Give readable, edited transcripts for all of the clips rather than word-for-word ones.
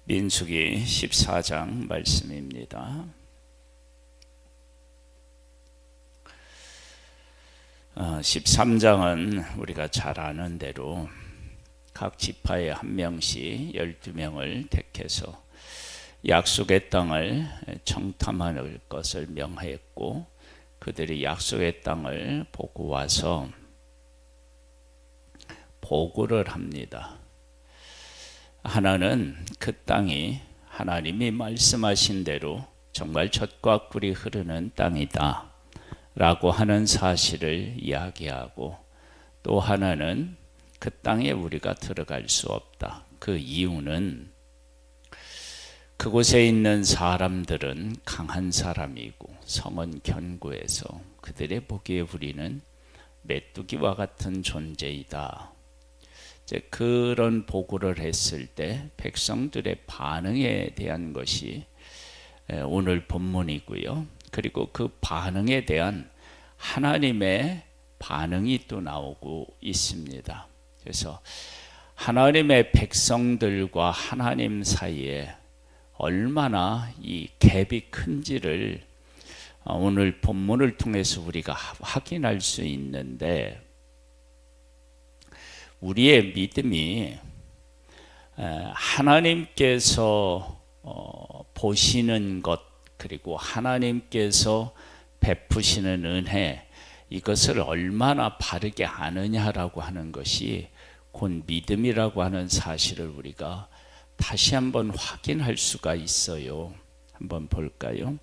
민수기 14장 말씀입니다. 13장은 우리가 잘 아는 대로 각 지파에 한 명씩 12명을 택해서 약속의 땅을 청탐할 것을 명하였고, 그들이 약속의 땅을 보고 와서 보고를 합니다. 하나는 그 땅이 하나님이 말씀하신 대로 정말 젖과 꿀이 흐르는 땅이다 라고 하는 사실을 이야기하고, 또 하나는 그 땅에 우리가 들어갈 수 없다. 그 이유는 그곳에 있는 사람들은 강한 사람이고 성은 견고해서 그들의 보기에 우리는 메뚜기와 같은 존재이다. 이제 그런 보고를 했을 때 백성들의 반응에 대한 것이 오늘 본문이고요. 그리고 그 반응에 대한 하나님의 반응이 또 나오고 있습니다. 그래서 하나님의 백성들과 하나님 사이에 얼마나 이 갭이 큰지를 오늘 본문을 통해서 우리가 확인할 수 있는데, 우리의 믿음이 하나님께서 보시는 것, 그리고 하나님께서 베푸시는 은혜, 이것을 얼마나 바르게 아느냐라고 하는 것이 곧 믿음이라고 하는 사실을 우리가 다시 한번 확인할 수가 있어요. 한번 볼까요?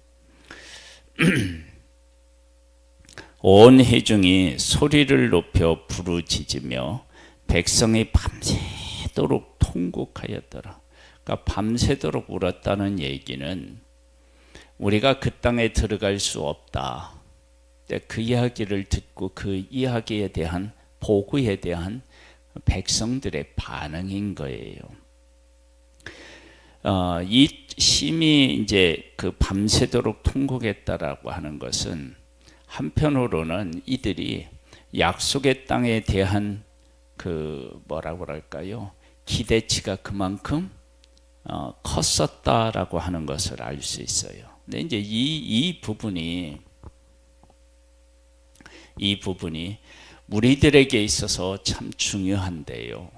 온 회중이 소리를 높여 부르짖으며 백성이 밤새도록 통곡하였더라. 그러니까 밤새도록 울었다는 얘기는 우리가 그 땅에 들어갈 수 없다. 그 이야기를 듣고 그 이야기에 대한 보고에 대한 백성들의 반응인 거예요. 이 심히 이제 그 밤새도록 통곡했다라고 하는 것은 한편으로는 이들이 약속의 땅에 대한 그 뭐라고 할까요? 기대치가 그만큼 컸었다라고 하는 것을 알 수 있어요. 근데 이제 이 부분이 우리들에게 있어서 참 중요한데요.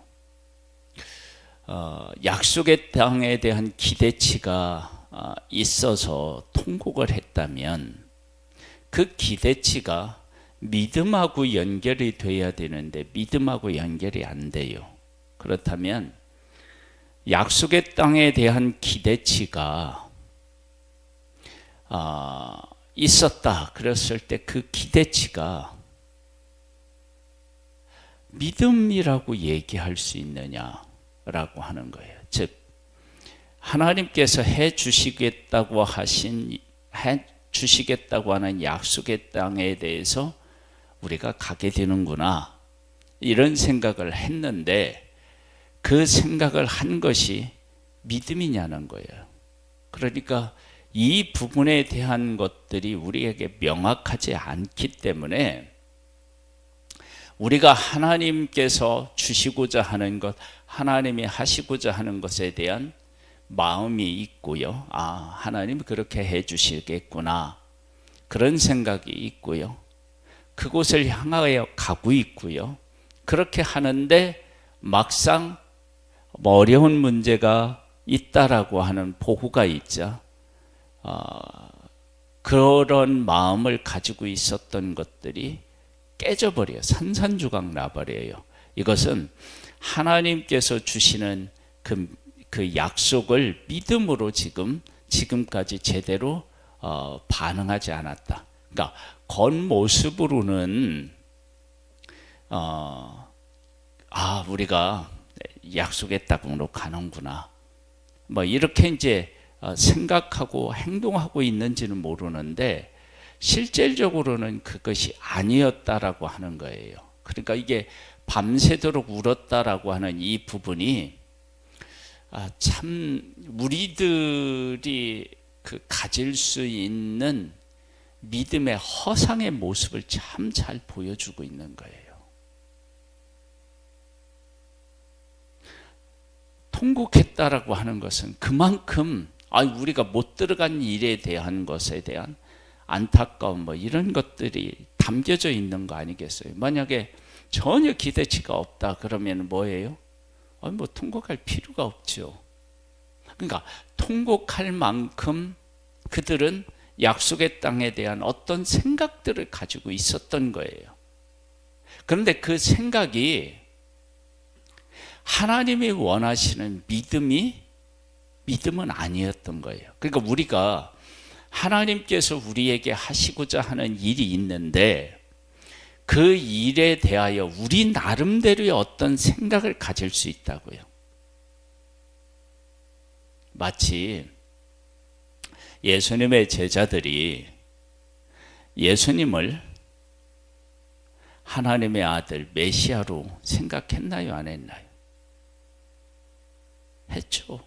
약속의 땅에 대한 기대치가 있어서 통곡을 했다면 그 기대치가 믿음하고 연결이 돼야 되는데 믿음하고 연결이 안 돼요. 그렇다면 약속의 땅에 대한 기대치가 있었다 그랬을 때 그 기대치가 믿음이라고 얘기할 수 있느냐라고 하는 거예요. 즉 하나님께서 해 주시겠다고 하는 약속의 땅에 대해서 우리가 가게 되는구나, 이런 생각을 했는데 그 생각을 한 것이 믿음이냐는 거예요. 그러니까 이 부분에 대한 것들이 우리에게 명확하지 않기 때문에 우리가 하나님께서 주시고자 하는 것, 하나님이 하시고자 하는 것에 대한 마음이 있고요. 하나님이 그렇게 해 주시겠구나, 그런 생각이 있고요. 그곳을 향하여 가고 있고요. 그렇게 하는데 막상 어려운 문제가 있다라고 하는 보고가 있죠. 그런 마음을 가지고 있었던 것들이 깨져버려요. 산산조각 나버려요. 이것은 하나님께서 주시는 그 약속을 믿음으로 지금까지 제대로 반응하지 않았다. 그러니까 겉모습으로는 우리가 약속의 땅으로 가는구나, 뭐 이렇게 이제 생각하고 행동하고 있는지는 모르는데 실질적으로는 그것이 아니었다라고 하는 거예요. 그러니까 이게 밤새도록 울었다라고 하는 이 부분이 참 우리들이 가질 수 있는 믿음의 허상의 모습을 참 잘 보여주고 있는 거예요. 통곡했다라고 하는 것은 그만큼 우리가 못 들어간 일에 대한 것에 대한 안타까움 이런 것들이 담겨져 있는 거 아니겠어요? 만약에 전혀 기대치가 없다 그러면 뭐예요? 통곡할 필요가 없죠. 그러니까 통곡할 만큼 그들은 약속의 땅에 대한 어떤 생각들을 가지고 있었던 거예요. 그런데 그 생각이 하나님이 원하시는 믿음은 아니었던 거예요. 그러니까 우리가 하나님께서 우리에게 하시고자 하는 일이 있는데 그 일에 대하여 우리 나름대로의 어떤 생각을 가질 수 있다고요. 마치 예수님의 제자들이 예수님을 하나님의 아들 메시아로 생각했나요? 안 했나요? 했죠.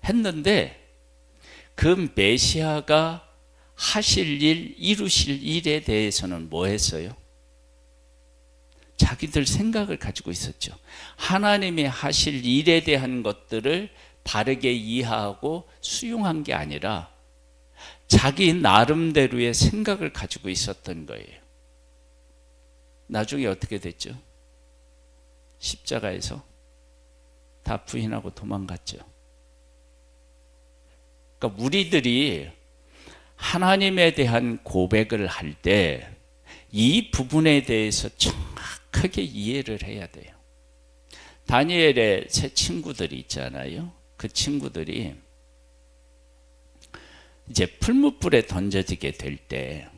했는데 그 메시아가 하실 일, 이루실 일에 대해서는 뭐 했어요? 자기들 생각을 가지고 있었죠. 하나님이 하실 일에 대한 것들을 바르게 이해하고 수용한 게 아니라 자기 나름대로의 생각을 가지고 있었던 거예요. 나중에 어떻게 됐죠? 십자가에서 다 부인하고 도망갔죠. 그러니까 우리들이 하나님에 대한 고백을 할 때 이 부분에 대해서 정확하게 이해를 해야 돼요. 다니엘의 세 친구들이 있잖아요. 그 친구들이 이제 풀무불에 던져지게 될 때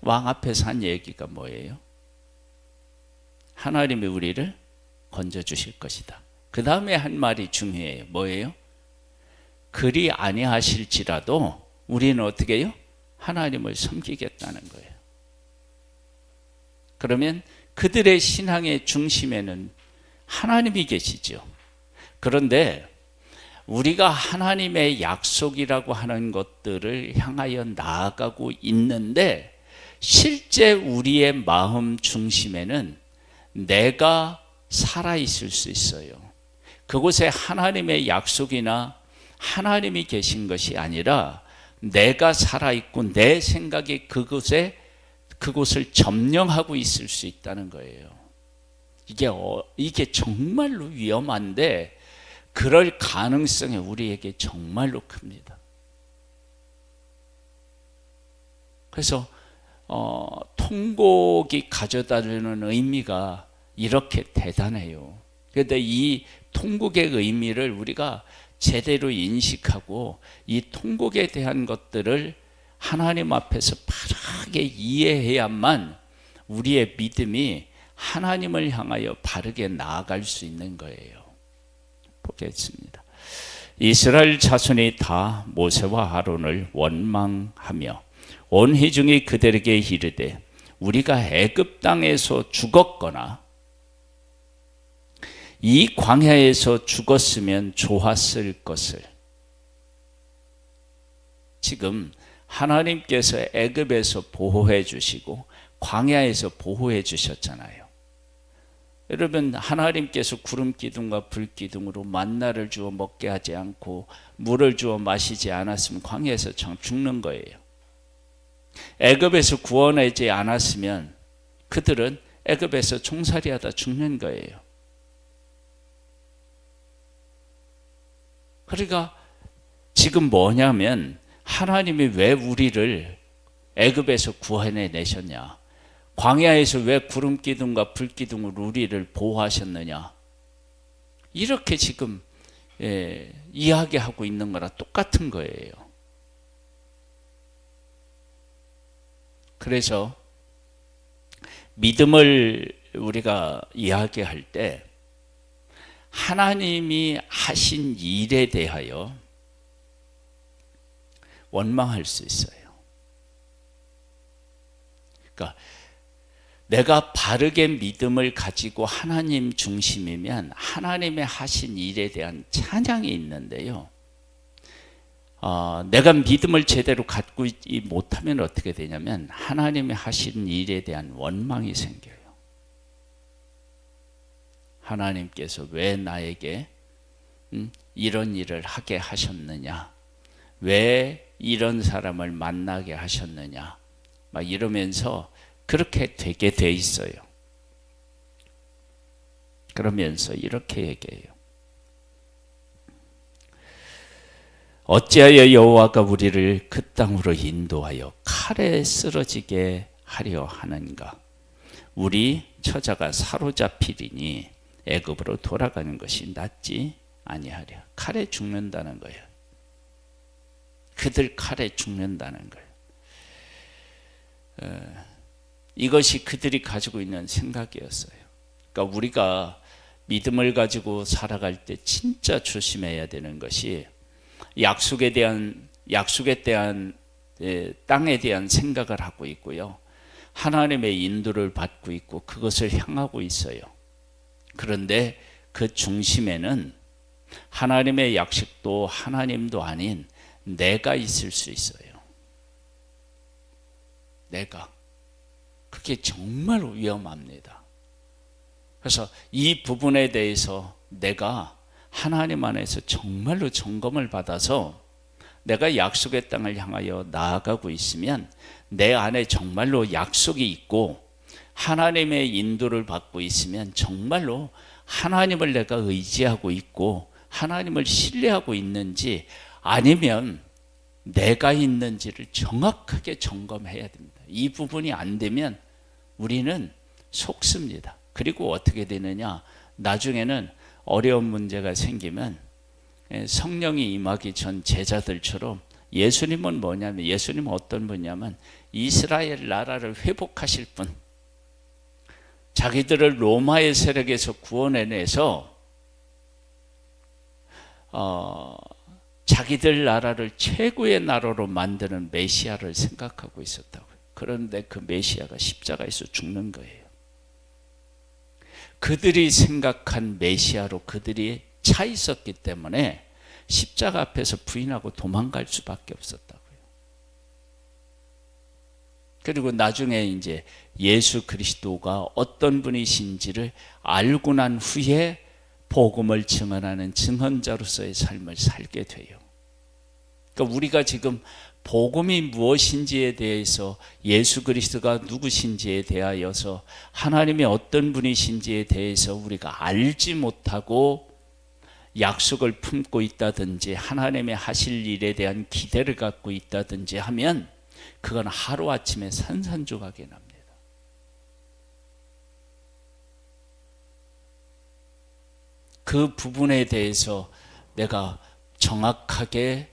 왕 앞에서 한 얘기가 뭐예요? 하나님이 우리를 건져주실 것이다. 그 다음에 한 말이 중요해요. 뭐예요? 그리 아니하실지라도 우리는 어떻게 해요? 하나님을 섬기겠다는 거예요. 그러면 그들의 신앙의 중심에는 하나님이 계시죠. 그런데 우리가 하나님의 약속이라고 하는 것들을 향하여 나아가고 있는데 실제 우리의 마음 중심에는 내가 살아있을 수 있어요. 그곳에 하나님의 약속이나 하나님이 계신 것이 아니라 내가 살아있고 내 생각이 그곳을 점령하고 있을 수 있다는 거예요. 이게 정말로 위험한데 그럴 가능성이 우리에게 정말로 큽니다. 그래서 통곡이 가져다주는 의미가 이렇게 대단해요. 그런데 이 통곡의 의미를 우리가 제대로 인식하고 이 통곡에 대한 것들을 하나님 앞에서 바르게 이해해야만 우리의 믿음이 하나님을 향하여 바르게 나아갈 수 있는 거예요. 보겠습니다. 이스라엘 자손이 다 모세와 아론을 원망하며 온 회중이 그들에게 이르되 우리가 애굽 땅에서 죽었거나 이 광야에서 죽었으면 좋았을 것을. 지금 하나님께서 애굽에서 보호해 주시고 광야에서 보호해 주셨잖아요. 여러분, 하나님께서 구름 기둥과 불 기둥으로 만나를 주어 먹게 하지 않고 물을 주어 마시지 않았으면 광야에서 죽는 거예요. 애굽에서 구원하지 않았으면 그들은 애굽에서 종살이하다 죽는 거예요. 그러니까 지금 뭐냐면 하나님이 왜 우리를 애굽에서 구원해 내셨냐? 광야에서 왜 구름 기둥과 불 기둥으로 우리를 보호하셨느냐? 이렇게 지금 이야기하고 있는 거랑 똑같은 거예요. 그래서 믿음을 우리가 이야기할 때 하나님이 하신 일에 대하여 원망할 수 있어요. 그러니까 내가 바르게 믿음을 가지고 하나님 중심이면 하나님의 하신 일에 대한 찬양이 있는데요. 내가 믿음을 제대로 갖고 있지 못하면 어떻게 되냐면 하나님의 하신 일에 대한 원망이 생겨요. 하나님께서 왜 나에게 이런 일을 하게 하셨느냐, 왜 이런 사람을 만나게 하셨느냐, 막 이러면서 그렇게 되게 돼 있어요. 그러면서 이렇게 얘기해요. 어찌하여 여호와가 우리를 그 땅으로 인도하여 칼에 쓰러지게 하려 하는가? 우리 처자가 사로잡히리니 애굽으로 돌아가는 것이 낫지 아니하랴. 칼에 죽는다는 거예요. 그들 칼에 죽는다는 거예요. 이것이 그들이 가지고 있는 생각이었어요. 그러니까 우리가 믿음을 가지고 살아갈 때 진짜 조심해야 되는 것이 약속에 대한 땅에 대한 생각을 하고 있고요. 하나님의 인도를 받고 있고 그것을 향하고 있어요. 그런데 그 중심에는 하나님의 약속도 하나님도 아닌 내가 있을 수 있어요. 내가. 그게 정말 위험합니다. 그래서 이 부분에 대해서 내가 하나님 안에서 정말로 점검을 받아서 내가 약속의 땅을 향하여 나아가고 있으면 내 안에 정말로 약속이 있고 하나님의 인도를 받고 있으면 정말로 하나님을 내가 의지하고 있고 하나님을 신뢰하고 있는지 아니면 내가 있는지를 정확하게 점검해야 됩니다. 이 부분이 안 되면 우리는 속습니다. 그리고 어떻게 되느냐, 나중에는 어려운 문제가 생기면 성령이 임하기 전 제자들처럼 예수님은 뭐냐면, 예수님은 어떤 분이냐면 이스라엘 나라를 회복하실 분, 자기들을 로마의 세력에서 구원해내서 자기들 나라를 최고의 나라로 만드는 메시아를 생각하고 있었다고요. 그런데 그 메시아가 십자가에서 죽는 거예요. 그들이 생각한 메시아로 그들이 차 있었기 때문에 십자가 앞에서 부인하고 도망갈 수밖에 없었다고요. 그리고 나중에 이제 예수 그리스도가 어떤 분이신지를 알고 난 후에 복음을 증언하는 증언자로서의 삶을 살게 돼요. 그러니까 우리가 지금 복음이 무엇인지에 대해서, 예수 그리스도가 누구신지에 대하여서, 하나님이 어떤 분이신지에 대해서 우리가 알지 못하고 약속을 품고 있다든지 하나님의 하실 일에 대한 기대를 갖고 있다든지 하면 그건 하루아침에 산산조각이 납니다. 그 부분에 대해서 내가 정확하게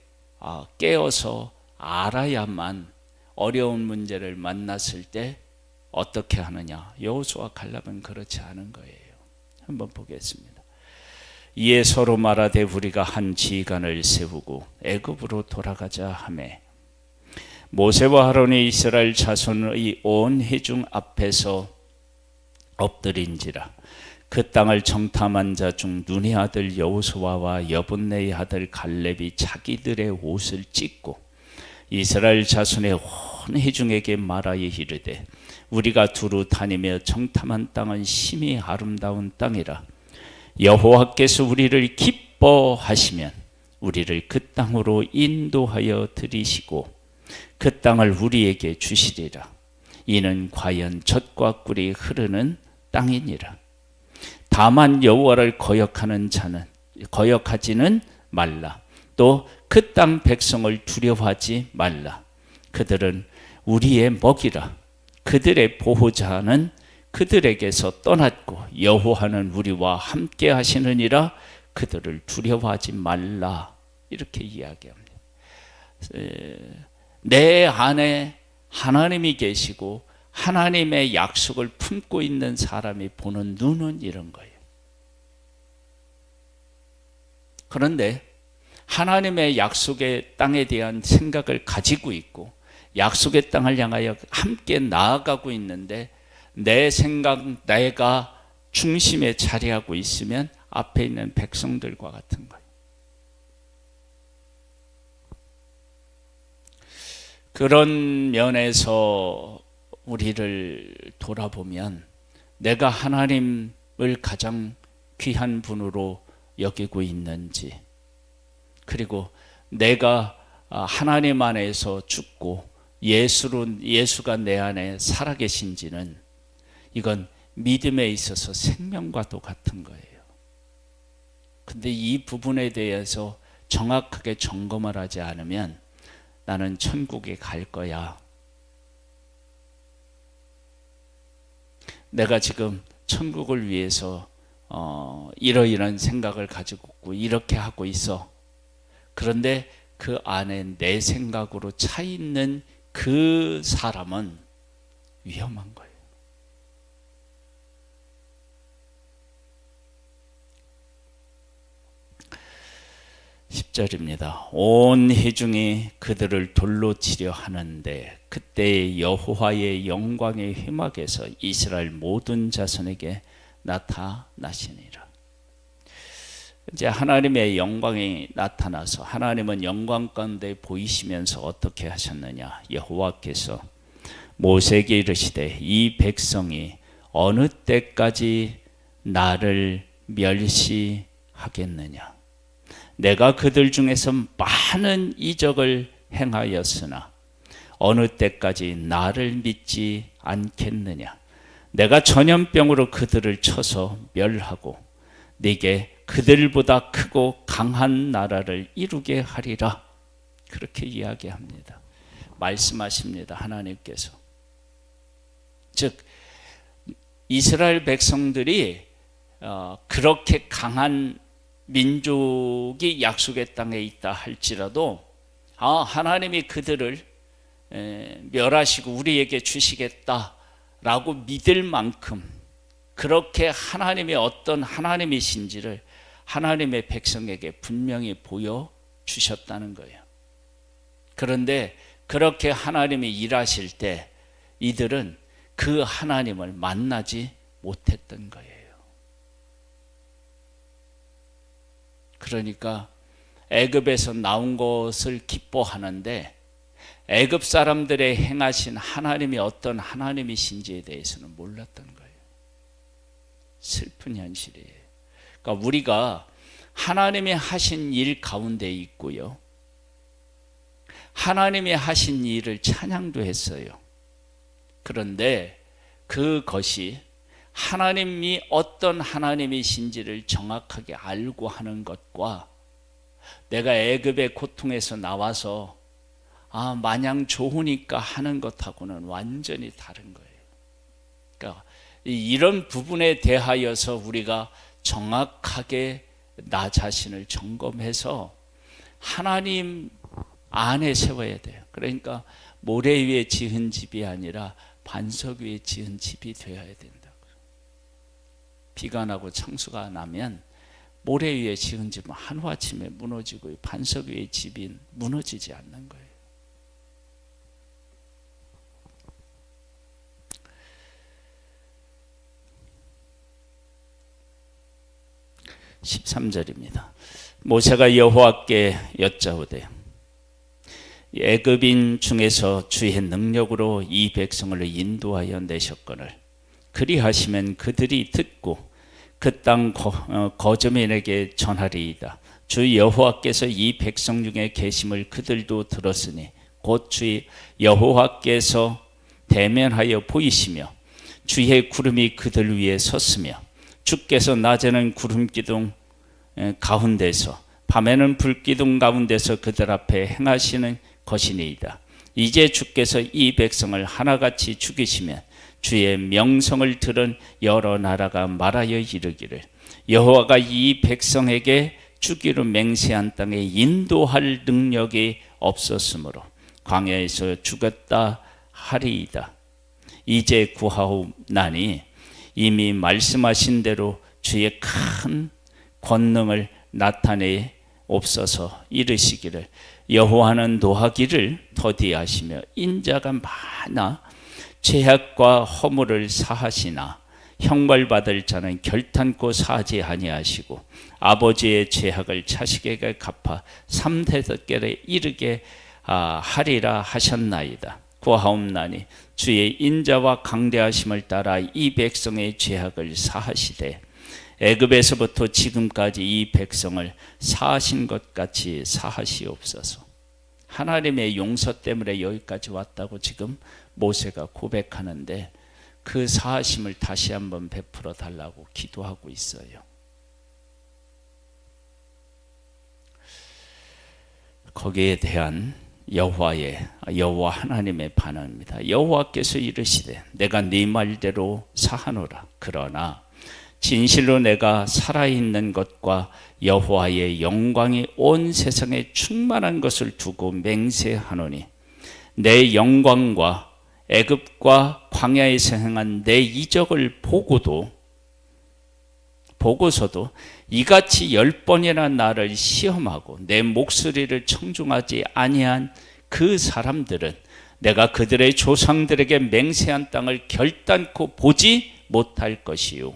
깨어서 알아야만 어려운 문제를 만났을 때 어떻게 하느냐. 여호수아 갈렙은 그렇지 않은 거예요. 한번 보겠습니다. 이에 서로 말하되 우리가 한 지휘관을 세우고 애굽으로 돌아가자 하매 모세와 아론이 이스라엘 자손의 온 회중 앞에서 엎드린지라. 그 땅을 정탐한 자 중 눈의 아들 여호수아와 여분네의 아들 갈렙이 자기들의 옷을 찢고 이스라엘 자손의 온 회중에게 말하여 이르되 우리가 두루 다니며 정탐한 땅은 심히 아름다운 땅이라. 여호와께서 우리를 기뻐하시면 우리를 그 땅으로 인도하여 들이시고 그 땅을 우리에게 주시리라. 이는 과연 젖과 꿀이 흐르는 땅이니라. 다만 여호와를 거역하지는 말라. 또 그 땅 백성을 두려워하지 말라. 그들은 우리의 먹이라. 그들의 보호자는 그들에게서 떠났고 여호와는 우리와 함께 하시느니라. 그들을 두려워하지 말라. 이렇게 이야기합니다. 내 안에 하나님이 계시고 하나님의 약속을 품고 있는 사람이 보는 눈은 이런 거예요. 그런데 하나님의 약속의 땅에 대한 생각을 가지고 있고 약속의 땅을 향하여 함께 나아가고 있는데 내 생각, 내가 중심에 자리하고 있으면 앞에 있는 백성들과 같은 거예요. 그런 면에서 우리를 돌아보면 내가 하나님을 가장 귀한 분으로 여기고 있는지, 그리고 내가 하나님 안에서 죽고 예수가 내 안에 살아계신지는 이건 믿음에 있어서 생명과도 같은 거예요. 근데 이 부분에 대해서 정확하게 점검을 하지 않으면 나는 천국에 갈 거야. 내가 지금 천국을 위해서 이러이러한 생각을 가지고 있고 이렇게 하고 있어. 그런데 그 안에 내 생각으로 차 있는 그 사람은 위험한 거예요. 10절입니다. 온 회중이 그들을 돌로 치려 하는데 그때 여호와의 영광의 회막에서 이스라엘 모든 자손에게 나타나시니라. 이제 하나님의 영광이 나타나서 하나님은 영광 가운데 보이시면서 어떻게 하셨느냐? 여호와께서 모세에게 이르시되 이 백성이 어느 때까지 나를 멸시하겠느냐? 내가 그들 중에서 많은 이적을 행하였으나 어느 때까지 나를 믿지 않겠느냐? 내가 전염병으로 그들을 쳐서 멸하고 네게 그들보다 크고 강한 나라를 이루게 하리라. 그렇게 이야기합니다. 말씀하십니다. 하나님께서. 즉 이스라엘 백성들이 그렇게 강한 민족이 약속의 땅에 있다 할지라도 하나님이 그들을 멸하시고 우리에게 주시겠다라고 믿을 만큼 그렇게 하나님이 어떤 하나님이신지를 하나님의 백성에게 분명히 보여주셨다는 거예요. 그런데 그렇게 하나님이 일하실 때 이들은 그 하나님을 만나지 못했던 거예요. 그러니까 애굽에서 나온 것을 기뻐하는데 애굽 사람들의 행하신 하나님이 어떤 하나님이신지에 대해서는 몰랐던 거예요. 슬픈 현실이에요. 그러니까 우리가 하나님이 하신 일 가운데 있고요. 하나님이 하신 일을 찬양도 했어요. 그런데 그것이 하나님이 어떤 하나님이신지를 정확하게 알고 하는 것과 내가 애굽의 고통에서 나와서 마냥 좋으니까 하는 것하고는 완전히 다른 거예요. 그러니까 이런 부분에 대하여서 우리가 정확하게 나 자신을 점검해서 하나님 안에 세워야 돼요. 그러니까 모래 위에 지은 집이 아니라 반석 위에 지은 집이 되어야 된다. 비가 나고 창수가 나면 모래 위에 지은 집은 하루아침에 무너지고 반석 위에 집이 무너지지 않는 거예요. (13절입니다) 모세가 여호와께 여짜오되 애굽인 중에서 주의 능력으로 이 백성을 인도하여 내셨거늘 그리하시면 그들이 듣고 그 땅 거주민에게 전하리이다. 주 여호와께서 이 백성 중에 계심을 그들도 들었으니 곧 주 여호와께서 대면하여 보이시며 주의 구름이 그들 위에 섰으며 주께서 낮에는 구름 기둥 가운데서 밤에는 불 기둥 가운데서 그들 앞에 행하시는 것이니이다. 이제 주께서 이 백성을 하나같이 죽이시면 주의 명성을 들은 여러 나라가 말하여 이르기를 여호와가 이 백성에게 주기로 맹세한 땅에 인도할 능력이 없었으므로 광야에서 죽었다 하리이다. 이제 구하옵나니 이미 말씀하신 대로 주의 큰 권능을 나타내옵소서. 이르시기를 여호와는 노하기를 더디하시며 인자가 많아 죄악과 허물을 사하시나 형벌받을 자는 결탄코 사하지 아니하시고 아버지의 죄악을 자식에게 갚아 3대째에 이르게 하리라 하셨나이다. 구하옵나니 주의 인자와 강대하심을 따라 이 백성의 죄악을 사하시되 애굽에서부터 지금까지 이 백성을 사하신 것 같이 사하시옵소서. 하나님의 용서 때문에 여기까지 왔다고 지금 모세가 고백하는데 그 사하심을 다시 한번 베풀어 달라고 기도하고 있어요. 거기에 대한 여호와 하나님의 반응입니다. 여호와께서 이르시되 내가 네 말대로 사하노라. 그러나 진실로 내가 살아있는 것과 여호와의 영광이 온 세상에 충만한 것을 두고 맹세하노니 내 영광과 애굽과 광야에서 행한 내 이적을 보고서도 이같이 10번이나 나를 시험하고 내 목소리를 청중하지 아니한 그 사람들은 내가 그들의 조상들에게 맹세한 땅을 결단코 보지 못할 것이요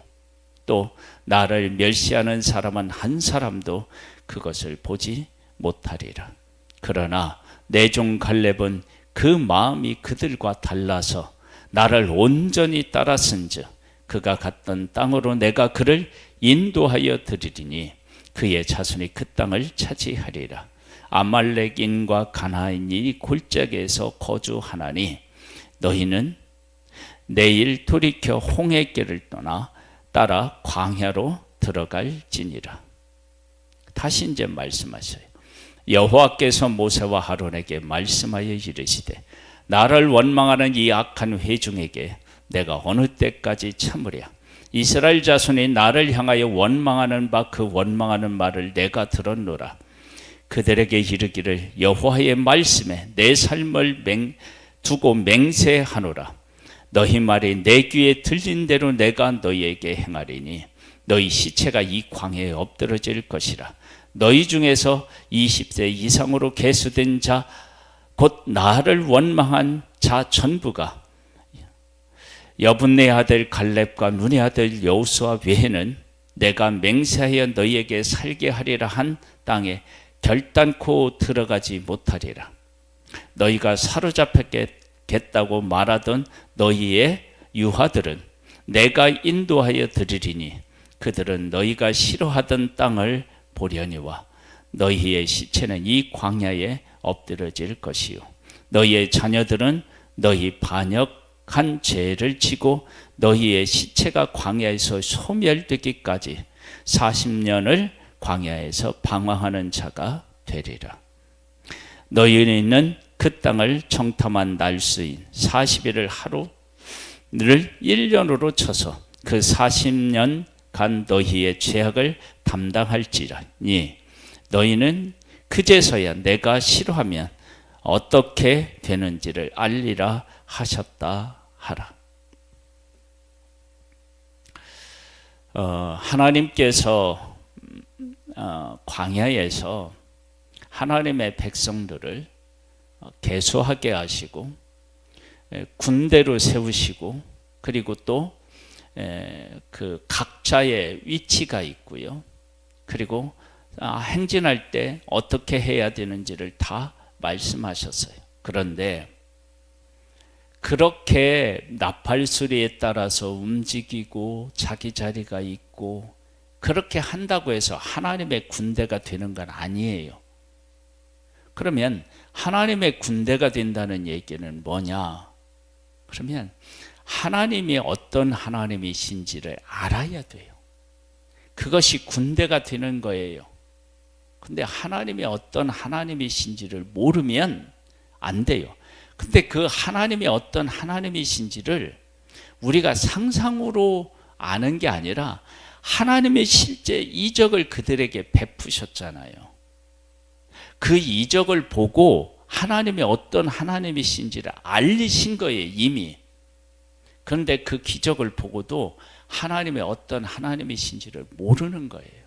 또 나를 멸시하는 사람은 한 사람도 그것을 보지 못하리라. 그러나 내 종 갈렙은 그 마음이 그들과 달라서 나를 온전히 따랐은즉 그가 갔던 땅으로 내가 그를 인도하여 드리리니 그의 자손이 그 땅을 차지하리라. 아말렉인과 가나안인이 골짜기에서 거주하나니 너희는 내일 돌이켜 홍해길을 떠나 따라 광야로 들어갈지니라. 다시 이제 말씀하셔요. 여호와께서 모세와 아론에게 말씀하여 이르시되 나를 원망하는 이 악한 회중에게 내가 어느 때까지 참으랴. 이스라엘 자손이 나를 향하여 원망하는 바 그 원망하는 말을 내가 들었노라. 그들에게 이르기를 여호와의 말씀에 내 삶을 두고 맹세하노라. 너희 말이 내 귀에 들린 대로 내가 너희에게 행하리니 너희 시체가 이 광야에 엎드러질 것이라. 너희 중에서 20세 이상으로 계수된 자 곧 나를 원망한 자 전부가 여분네 아들 갈렙과 눈의 아들 여호수아 외에는 내가 맹세하여 너희에게 살게 하리라 한 땅에 결단코 들어가지 못하리라. 너희가 사로잡혔겠다고 말하던 너희의 유하들은 내가 인도하여 드리리니 그들은 너희가 싫어하던 땅을 보려니와 너희의 시체는 이 광야에 엎드러질 것이요 너희의 자녀들은 너희 반역한 죄를 지고 너희의 시체가 광야에서 소멸되기까지 40년을 광야에서 방황하는 자가 되리라. 너희는 그 땅을 정탐한 날수인 40일을 하루를 1년으로 쳐서 그 40년간 너희의 죄악을 담당할지라니 너희는 그제서야 내가 싫어하면 어떻게 되는지를 알리라 하셨다 하라. 하나님께서 광야에서 하나님의 백성들을 계수하게 하시고 군대로 세우시고 그리고 또 그 각자의 위치가 있고요. 그리고 행진할 때 어떻게 해야 되는지를 다 말씀하셨어요. 그런데 그렇게 나팔소리에 따라서 움직이고 자기 자리가 있고 그렇게 한다고 해서 하나님의 군대가 되는 건 아니에요. 그러면 하나님의 군대가 된다는 얘기는 뭐냐? 그러면 하나님이 어떤 하나님이신지를 알아야 돼요. 그것이 군대가 되는 거예요. 근데 하나님이 어떤 하나님이신지를 모르면 안 돼요. 근데 그 하나님이 어떤 하나님이신지를 우리가 상상으로 아는 게 아니라 하나님의 실제 이적을 그들에게 베푸셨잖아요. 그 이적을 보고 하나님이 어떤 하나님이신지를 알리신 거예요, 이미. 그런데 그 기적을 보고도 하나님의 어떤 하나님이신지를 모르는 거예요.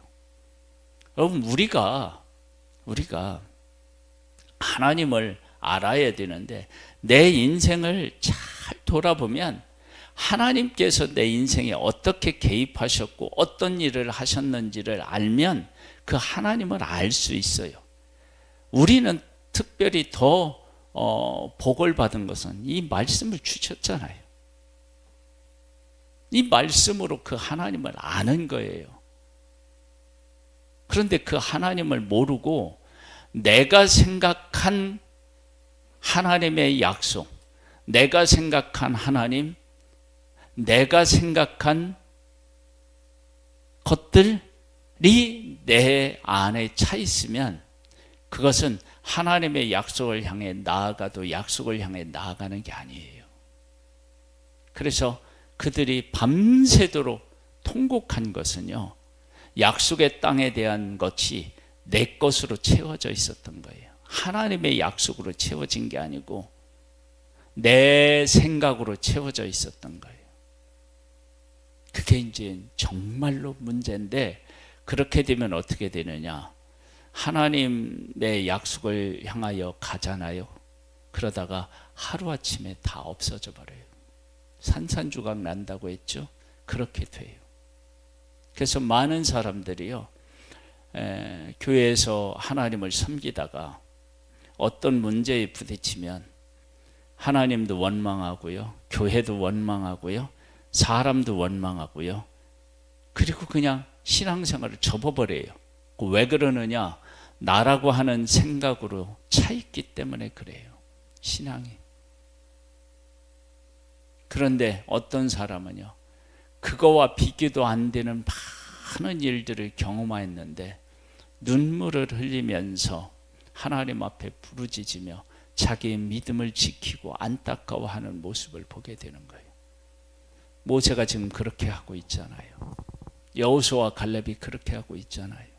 여러분, 우리가 하나님을 알아야 되는데 내 인생을 잘 돌아보면 하나님께서 내 인생에 어떻게 개입하셨고 어떤 일을 하셨는지를 알면 그 하나님을 알 수 있어요. 우리는 특별히 더 복을 받은 것은 이 말씀을 주셨잖아요. 이 말씀으로 그 하나님을 아는 거예요. 그런데 그 하나님을 모르고 내가 생각한 하나님의 약속, 내가 생각한 하나님, 내가 생각한 것들이 내 안에 차 있으면 그것은 하나님의 약속을 향해 나아가도 약속을 향해 나아가는 게 아니에요. 그래서 그들이 밤새도록 통곡한 것은요, 약속의 땅에 대한 것이 내 것으로 채워져 있었던 거예요. 하나님의 약속으로 채워진 게 아니고 내 생각으로 채워져 있었던 거예요. 그게 이제 정말로 문제인데, 그렇게 되면 어떻게 되느냐? 하나님의 약속을 향하여 가잖아요. 그러다가 하루아침에 다 없어져 버려요. 산산조각 난다고 했죠? 그렇게 돼요. 그래서 많은 사람들이요, 교회에서 하나님을 섬기다가 어떤 문제에 부딪히면 하나님도 원망하고요, 교회도 원망하고요, 사람도 원망하고요, 그리고 그냥 신앙생활을 접어버려요. 왜 그러느냐? 나라고 하는 생각으로 차 있기 때문에 그래요, 신앙이. 그런데 어떤 사람은요, 그거와 비교도 안 되는 많은 일들을 경험했는데 눈물을 흘리면서 하나님 앞에 부르짖으며 자기의 믿음을 지키고 안타까워하는 모습을 보게 되는 거예요. 모세가 지금 그렇게 하고 있잖아요. 여호수아와 갈렙이 그렇게 하고 있잖아요.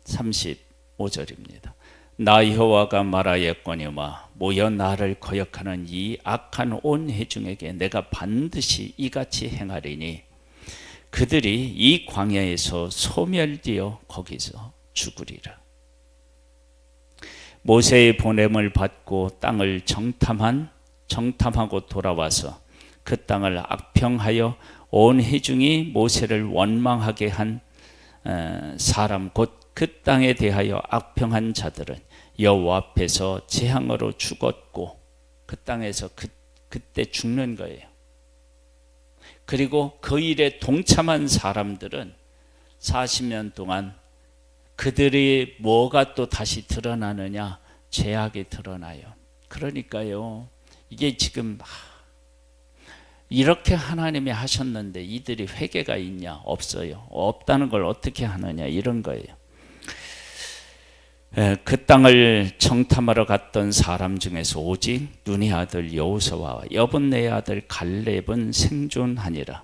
35절입니다. 나 여호와가 말하였거니와 모여 나를 거역하는 이 악한 온 회중에게 내가 반드시 이같이 행하리니 그들이 이 광야에서 소멸되어 거기서 죽으리라. 모세의 보냄을 받고 땅을 정탐하고 돌아와서 그 땅을 악평하여 온 회중이 모세를 원망하게 한 사람 곧 그 땅에 대하여 악평한 자들은 여호와 앞에서 재앙으로 죽었고 그 땅에서 그때 죽는 거예요. 그리고 그 일에 동참한 사람들은 40년 동안 그들이 뭐가 또 다시 드러나느냐? 죄악이 드러나요. 그러니까요, 이게 지금 이렇게 하나님이 하셨는데 이들이 회개가 있냐? 없어요. 없다는 걸 어떻게 하느냐? 이런 거예요. 그 땅을 정탐하러 갔던 사람 중에서 오직 눈의 아들 여호수아와 여분네의 아들 갈렙은 생존하니라.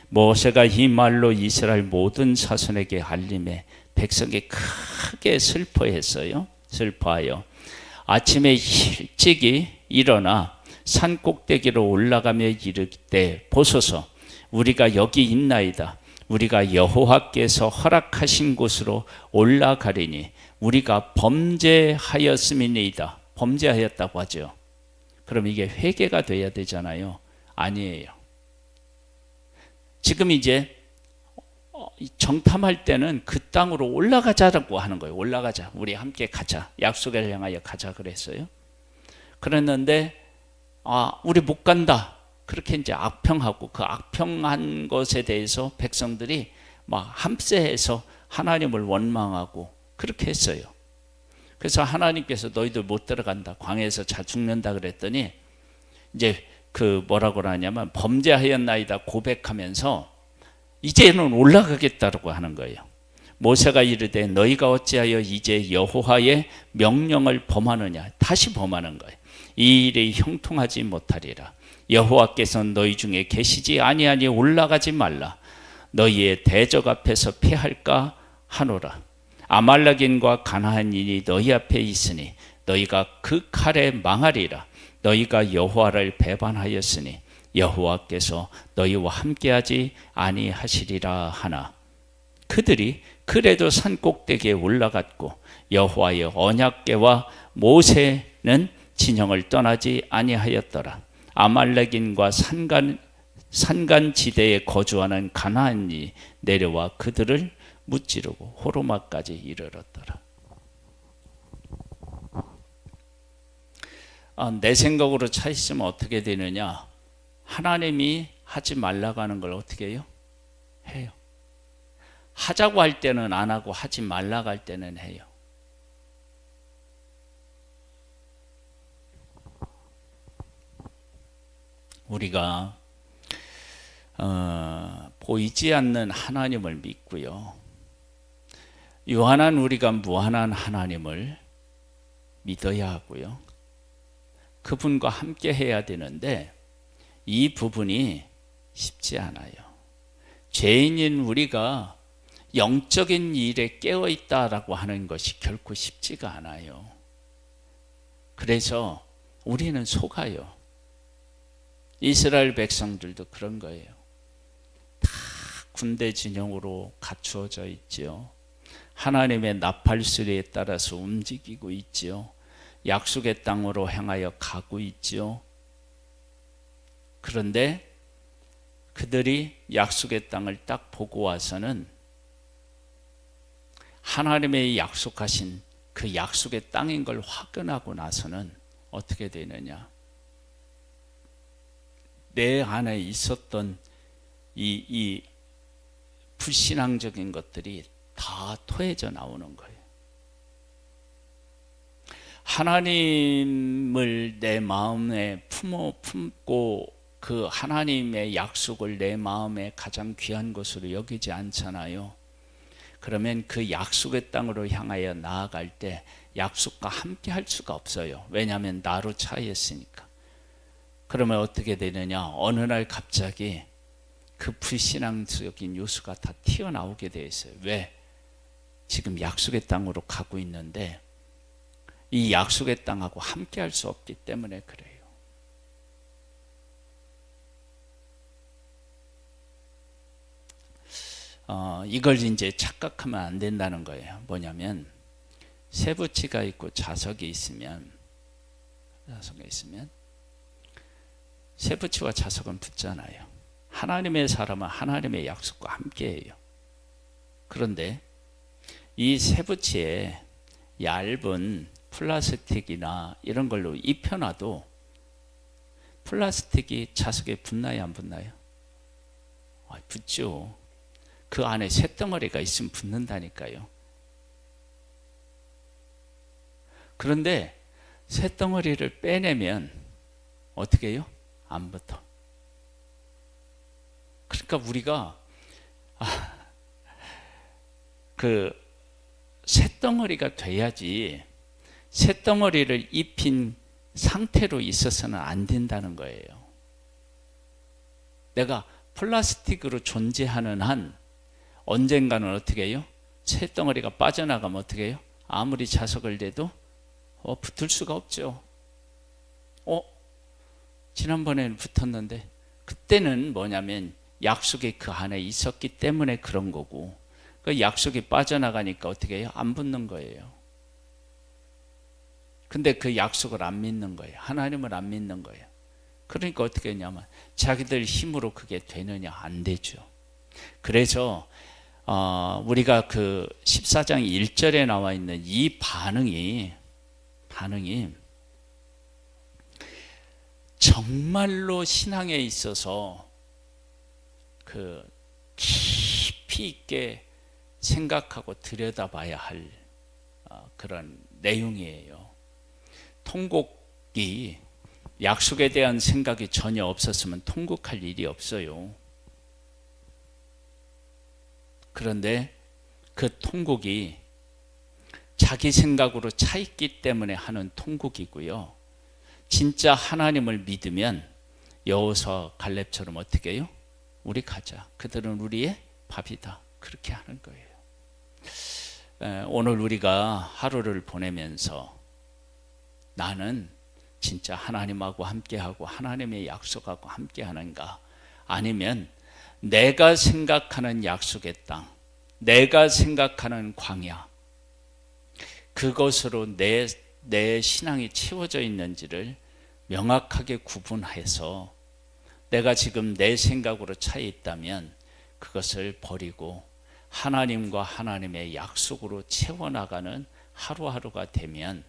모세가 이 말로 이스라엘 모든 자손에게 알림해 백성이 크게 슬퍼했어요. 슬퍼하여 아침에 일찍이 일어나 산 꼭대기로 올라가며 이르되 보소서, 우리가 여기 있나이다. 우리가 여호와께서 허락하신 곳으로 올라가리니 우리가 범죄하였음이니이다. 범죄하였다고 하죠. 그럼 이게 회개가 돼야 되잖아요. 아니에요. 지금 이제 정탐할 때는 그 땅으로 올라가자라고 하는 거예요. 올라가자. 우리 함께 가자. 약속을 향하여 가자 그랬어요. 그랬는데 우리 못 간다. 그렇게 이제 악평하고 그 악평한 것에 대해서 백성들이 막 함세해서 하나님을 원망하고 그렇게 했어요. 그래서 하나님께서 너희들 못 들어간다. 광야에서 자 죽는다 그랬더니 이제 그 뭐라고 하냐면 범죄하였나이다 고백하면서 이제는 올라가겠다고 하는 거예요. 모세가 이르되 너희가 어찌하여 이제 여호와의 명령을 범하느냐? 다시 범하는 거예요. 이 일이 형통하지 못하리라. 여호와께서 너희 중에 계시지 아니하니 올라가지 말라. 너희의 대적 앞에서 패할까 하노라. 아말렉인과 가나안인이 너희 앞에 있으니 너희가 그 칼에 망하리라. 너희가 여호와를 배반하였으니 여호와께서 너희와 함께하지 아니하시리라 하나. 그들이 그래도 산 꼭대기에 올라갔고 여호와의 언약궤와 모세는 진영을 떠나지 아니하였더라. 아말렉인과 산간 지대에 거주하는 가나안이 내려와 그들을 무찌르고 호르마까지 이르렀더라. 내 생각으로 차 있으면 어떻게 되느냐? 하나님이 하지 말라고 하는 걸 어떻게 해요? 해요. 하자고 할 때는 안 하고 하지 말라고 할 때는 해요. 우리가 보이지 않는 하나님을 믿고요. 유한한 우리가 무한한 하나님을 믿어야 하고요. 그분과 함께 해야 되는데 이 부분이 쉽지 않아요. 죄인인 우리가 영적인 일에 깨어 있다라고 하는 것이 결코 쉽지가 않아요. 그래서 우리는 속아요. 이스라엘 백성들도 그런 거예요. 다 군대 진영으로 갖추어져 있지요. 하나님의 나팔소리에 따라서 움직이고 있지요. 약속의 땅으로 향하여 가고 있지요. 그런데 그들이 약속의 땅을 딱 보고 와서는 하나님의 약속하신 그 약속의 땅인 걸 확인하고 나서는 어떻게 되느냐? 내 안에 있었던 이 불신앙적인 것들이 다 토해져 나오는 거예요. 하나님을 내 마음에 품고 그 하나님의 약속을 내 마음에 가장 귀한 것으로 여기지 않잖아요. 그러면 그 약속의 땅으로 향하여 나아갈 때 약속과 함께 할 수가 없어요. 왜냐하면 나로 차이했으니까. 그러면 어떻게 되느냐? 어느 날 갑자기 그 불신앙적인 요소가 다 튀어나오게 돼 있어요. 왜? 지금 약속의 땅으로 가고 있는데 이 약속의 땅하고 함께 할 수 없기 때문에 그래요. 이걸 이제 착각하면 안 된다는 거예요. 뭐냐면 세부치가 있고 자석이 있으면 세부치와 자석은 붙잖아요. 하나님의 사람은 하나님의 약속과 함께해요. 그런데 이 세부치에 얇은 플라스틱이나 이런 걸로 입혀놔도 플라스틱이 자석에 붙나요, 안 붙나요? 붙죠. 그 안에 쇳덩어리가 있으면 붙는다니까요. 그런데 쇳덩어리를 빼내면 어떻게 해요? 안 붙어. 그러니까 우리가 그 쇳덩어리가 돼야지 쇳덩어리를 입힌 상태로 있어서는 안 된다는 거예요. 내가 플라스틱으로 존재하는 한 언젠가는 어떻게 해요? 쇳덩어리가 빠져나가면 어떻게 해요? 아무리 자석을 대도 붙을 수가 없죠. 지난번에는 붙었는데 그때는 뭐냐면 약속이 그 안에 있었기 때문에 그런 거고 그 약속이 빠져나가니까 어떻게 해요? 안 붙는 거예요. 근데 그 약속을 안 믿는 거예요. 하나님을 안 믿는 거예요. 그러니까 어떻게 했냐면 자기들 힘으로 그게 되느냐? 안 되죠. 그래서 우리가 그 14장 1절에 나와 있는 이 반응이 정말로 신앙에 있어서 그 깊이 있게 생각하고 들여다봐야 할 그런 내용이에요. 통곡이 약속에 대한 생각이 전혀 없었으면 통곡할 일이 없어요. 그런데 그 통곡이 자기 생각으로 차 있기 때문에 하는 통곡이고요. 진짜 하나님을 믿으면 여호수아 갈렙처럼 어떻게 해요? 우리 가자. 그들은 우리의 밥이다. 그렇게 하는 거예요. 오늘 우리가 하루를 보내면서 나는 진짜 하나님하고 함께하고 하나님의 약속하고 함께하는가? 아니면 내가 생각하는 약속의 땅, 내가 생각하는 광야, 그것으로 내 신앙이 채워져 있는지를 명확하게 구분해서 내가 지금 내 생각으로 차 있다면 그것을 버리고 하나님과 하나님의 약속으로 채워나가는 하루하루가 되면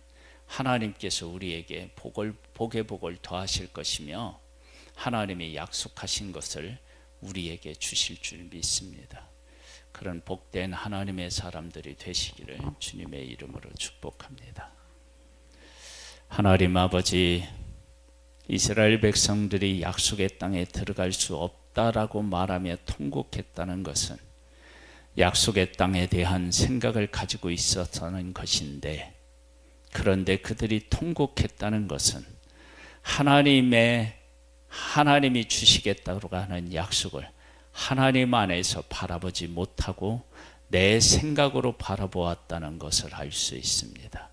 하나님께서 우리에게 복의 복을 더하실 것이며 하나님이 약속하신 것을 우리에게 주실 줄 믿습니다. 그런 복된 하나님의 사람들이 되시기를 주님의 이름으로 축복합니다. 하나님 아버지, 이스라엘 백성들이 약속의 땅에 들어갈 수 없다라고 말하며 통곡했다는 것은 약속의 땅에 대한 생각을 가지고 있었다는 것인데, 그런데 그들이 통곡했다는 것은 하나님이 주시겠다고 하는 약속을 하나님 안에서 바라보지 못하고 내 생각으로 바라보았다는 것을 알 수 있습니다.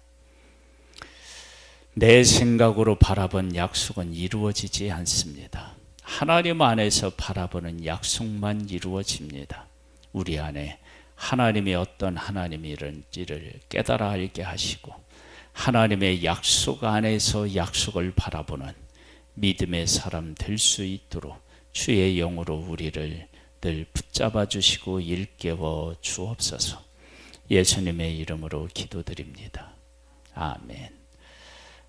내 생각으로 바라본 약속은 이루어지지 않습니다. 하나님 안에서 바라보는 약속만 이루어집니다. 우리 안에 하나님이 어떤 하나님이런지를 깨달아 알게 하시고 하나님의 약속 안에서 약속을 바라보는 믿음의 사람 될 수 있도록 주의 영으로 우리를 늘 붙잡아 주시고 일깨워 주옵소서. 예수님의 이름으로 기도드립니다. 아멘.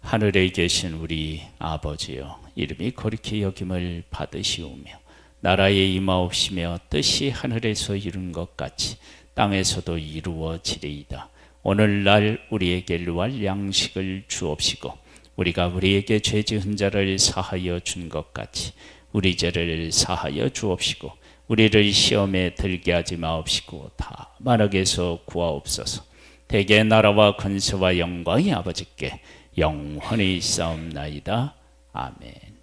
하늘에 계신 우리 아버지여, 이름이 거룩히 여김을 받으시오며 나라에 임하옵시며 뜻이 하늘에서 이룬 것 같이 땅에서도 이루어지리이다. 오늘날 우리에게 일용할 양식을 주옵시고 우리가 우리에게 죄 지은 자를 사하여 준 것 같이 우리 죄를 사하여 주옵시고 우리를 시험에 들게 하지 마옵시고 다만 악에서 구하옵소서. 대개 나라와 권세와 영광이 아버지께 영원히 있사옵나이다. 아멘.